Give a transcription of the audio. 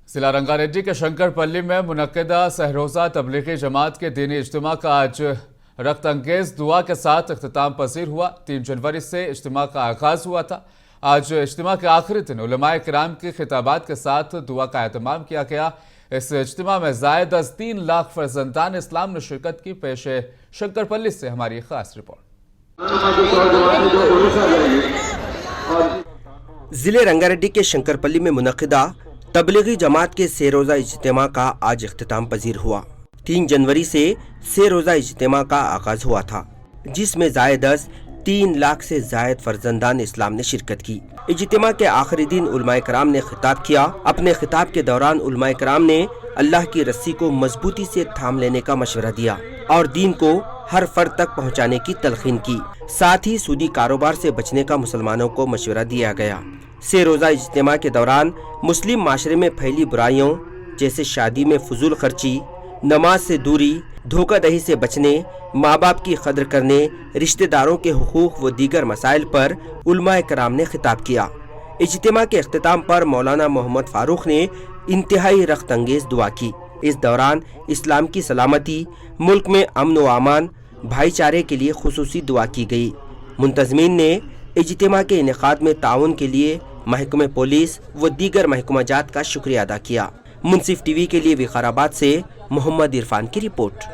ضلع رنگا ریڈی کے شنکر پلی میں منعقدہ سہروزہ تبلیغی جماعت کے دینی اجتماع کا آج رخت انگیز دعا کے ساتھ اختتام پذیر ہوا۔ 3 جنوری سے اجتماع کا آغاز ہوا تھا۔ آج اجتماع کے آخری دن علماء کرام کے خطابات کے ساتھ دعا کا اہتمام کیا گیا۔ اس اجتماع میں زائد از 3 لاکھ فرزندان اسلام نے شرکت کی۔ پیش ہے شنکر پلی سے ہماری خاص رپورٹ۔ ضلع رنگا ریڈی کے شنکر پلی میں منعقدہ تبلیغی جماعت کے 3 روزہ اجتماع کا آج اختتام پذیر ہوا۔ 3 جنوری سے 3 روزہ اجتماع کا آغاز ہوا تھا، جس میں زائد از 3 لاکھ سے زائد فرزندان اسلام نے شرکت کی۔ اجتماع کے آخری دن علماء کرام نے خطاب کیا۔ اپنے خطاب کے دوران علماء کرام نے اللہ کی رسی کو مضبوطی سے تھام لینے کا مشورہ دیا اور دین کو ہر فرد تک پہنچانے کی تلقین کی۔ ساتھ ہی سودی کاروبار سے بچنے کا مسلمانوں کو مشورہ دیا گیا۔ 3 روزہ اجتماع کے دوران مسلم معاشرے میں پھیلی برائیوں جیسے شادی میں فضول خرچی، نماز سے دوری، دھوکہ دہی سے بچنے، ماں باپ کی قدر کرنے، رشتہ داروں کے حقوق و دیگر مسائل پر علماء کرام نے خطاب کیا۔ اجتماع کے اختتام پر مولانا محمد فاروق نے انتہائی رخت انگیز دعا کی۔ اس دوران اسلام کی سلامتی، ملک میں امن و امان، بھائی چارے کے لیے خصوصی دعا کی گئی۔ منتظمین نے اجتماع کے انعقاد میں تعاون کے لیے محکمہ پولیس و دیگر محکمہ جات کا شکریہ ادا کیا۔ منصف ٹی وی کے لیے وقار آباد سے محمد عرفان کی رپورٹ۔